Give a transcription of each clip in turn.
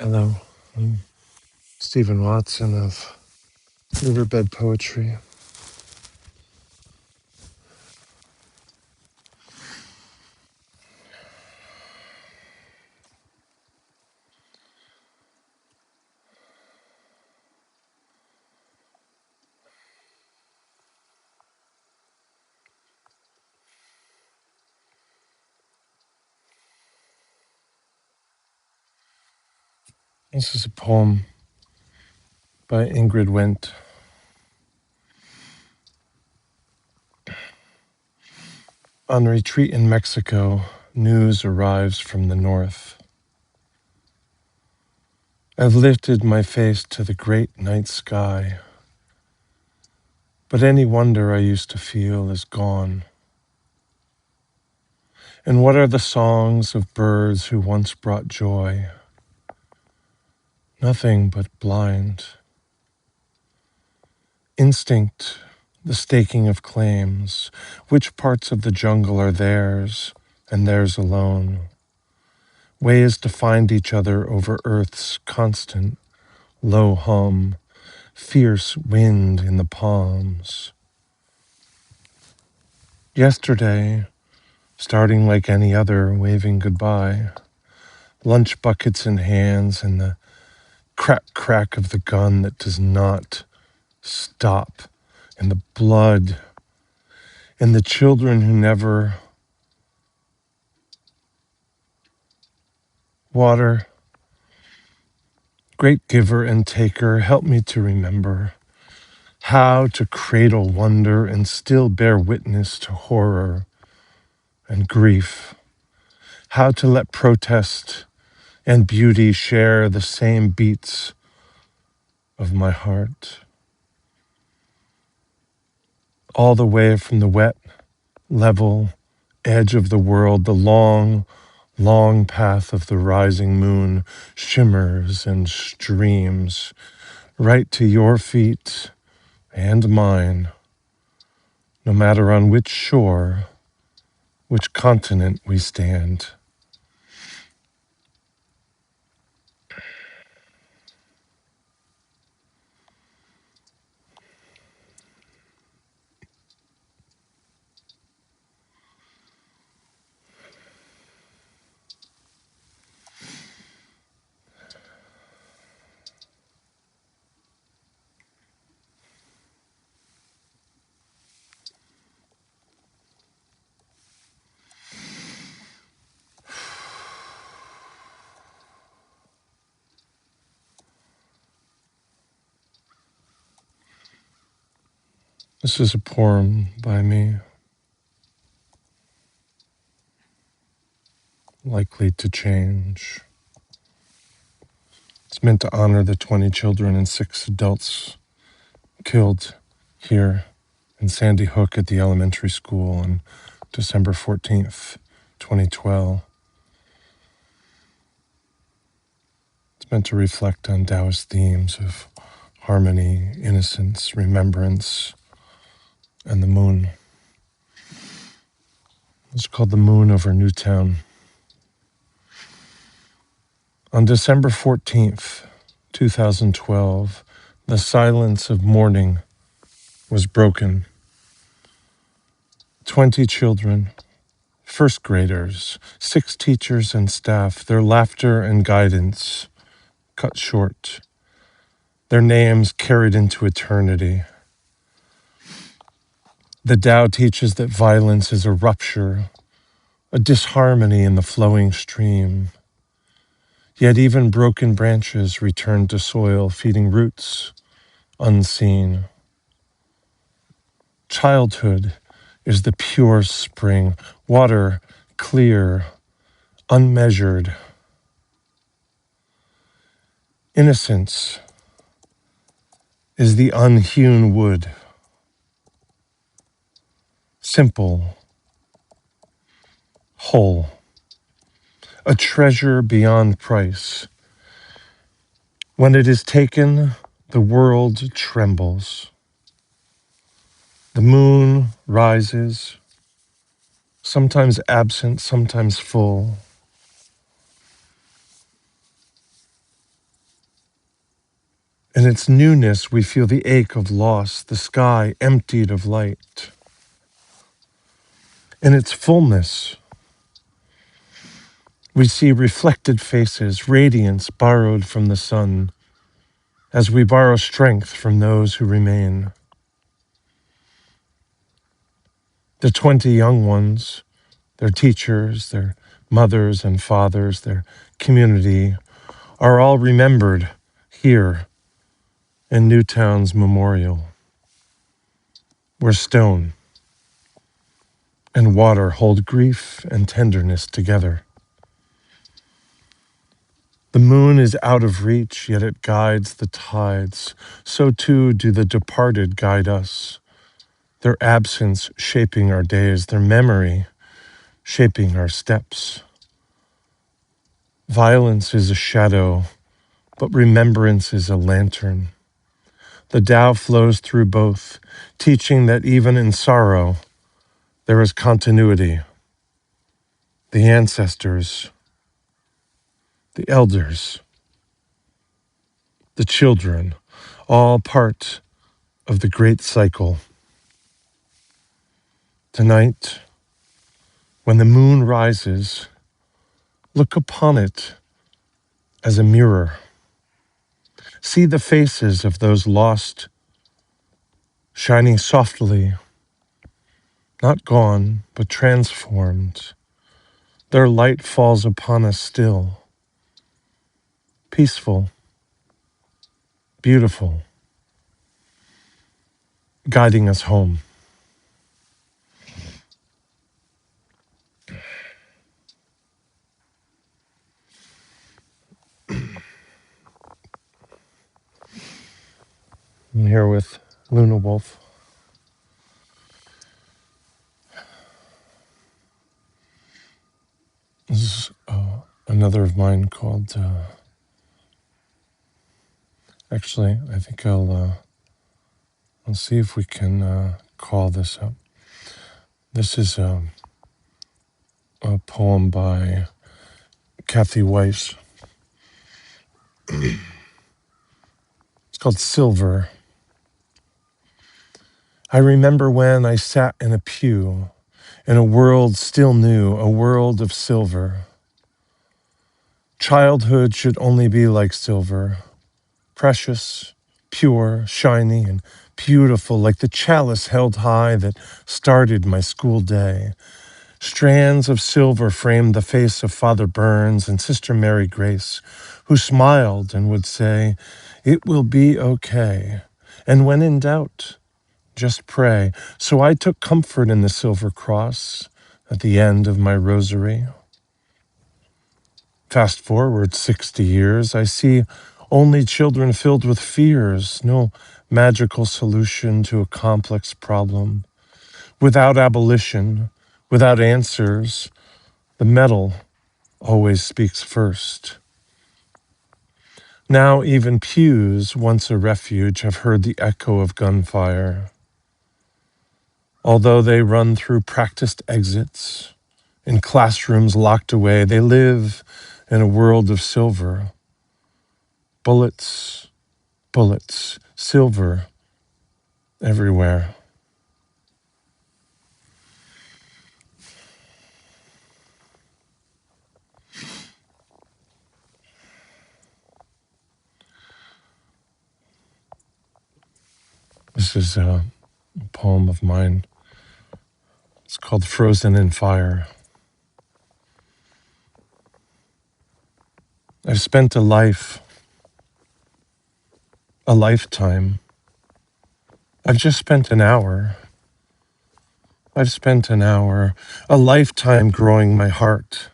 Hello, I'm Stephen Watson of Riverbed Poetry. This is a poem by Ingrid Wendt. On retreat in Mexico, news arrives from the north. I've lifted my face to the great night sky, but any wonder I used to feel is gone. And what are the songs of birds who once brought joy? Nothing but blind. Instinct, the staking of claims. Which parts of the jungle are theirs and theirs alone? Ways to find each other over earth's constant low hum, fierce wind in the palms. Yesterday, starting like any other, waving goodbye, lunch buckets in hands and the crack of the gun that does not stop, and the blood, and the children who never. Water, great giver and taker, help me to remember how to cradle wonder and still bear witness to horror and grief, how to let protest and beauty share the same beats of my heart. All the way from the wet, level edge of the world, the long, long path of the rising moon shimmers and streams right to your feet and mine, no matter on which shore, which continent we stand. This is a poem by me, likely to change. It's meant to honor the 20 children and 6 adults killed here in Sandy Hook at the elementary school on December 14th, 2012. It's meant to reflect on Taoist themes of harmony, innocence, remembrance, and the moon. It's called The Moon Over Newtown. On December 14th, 2012, the silence of mourning was broken. 20 children, first graders, 6 teachers and staff, their laughter and guidance cut short, their names carried into eternity. The Tao teaches that violence is a rupture, a disharmony in the flowing stream. Yet even broken branches return to soil, feeding roots unseen. Childhood is the pure spring, water clear, unmeasured. Innocence is the unhewn wood, simple, whole, a treasure beyond price. When it is taken, the world trembles. The moon rises, sometimes absent, sometimes full. In its newness, we feel the ache of loss, the sky emptied of light. In its fullness, we see reflected faces, radiance borrowed from the sun, as we borrow strength from those who remain. The 20 young ones, their teachers, their mothers and fathers, their community, are all remembered here in Newtown's memorial, where stone and water hold grief and tenderness together. The moon is out of reach, yet it guides the tides. So too do the departed guide us, their absence shaping our days, their memory shaping our steps. Violence is a shadow, but remembrance is a lantern. The Tao flows through both, teaching that even in sorrow, there is continuity. The ancestors, the elders, the children, all part of the great cycle. Tonight, when the moon rises, look upon it as a mirror. See the faces of those lost, shining softly, not gone, but transformed. Their light falls upon us still, peaceful, beautiful, guiding us home. I'm here with Luna Wolf. This is another of mine called, actually, I think I'll see if we can call this up. This is a poem by Kathy Weiss. It's called Silver. I remember when I sat in a pew in a world still new, a world of silver. Childhood should only be like silver, precious, pure, shiny, and beautiful, like the chalice held high that started my school day. Strands of silver framed the face of Father Burns and Sister Mary Grace, who smiled and would say, "It will be okay." And when in doubt, just pray. So I took comfort in the silver cross at the end of my rosary. Fast forward 60 years, I see only children filled with fears, no magical solution to a complex problem. Without abolition, without answers, the metal always speaks first. Now even pews, once a refuge, have heard the echo of gunfire. Although they run through practiced exits, in classrooms locked away, they live in a world of silver. Bullets, bullets, silver everywhere. This is a poem of mine. It's called Frozen in Fire. I've spent a lifetime. I've just spent an hour. I've spent an hour, a lifetime growing my heart.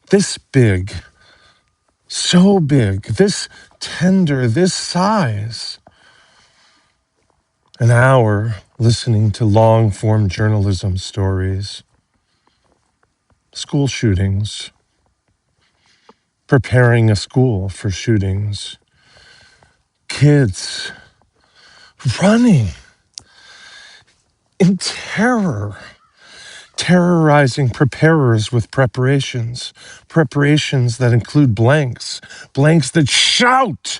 This big, so big, this tender, this size. An hour listening to long-form journalism stories, school shootings, preparing a school for shootings, kids running in terror, terrorizing preparers with preparations that include blanks that shout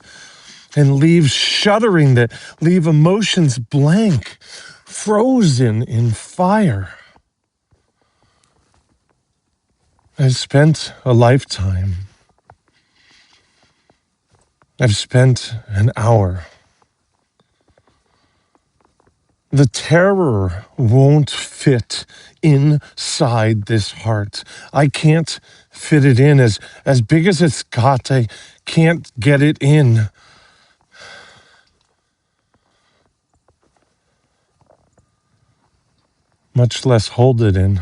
and leave shuddering, that leave emotions blank, frozen in fire. I've spent a lifetime. I've spent an hour. The terror won't fit inside this heart. I can't fit it in. As big as it's got, I can't get it in. Much less hold it in.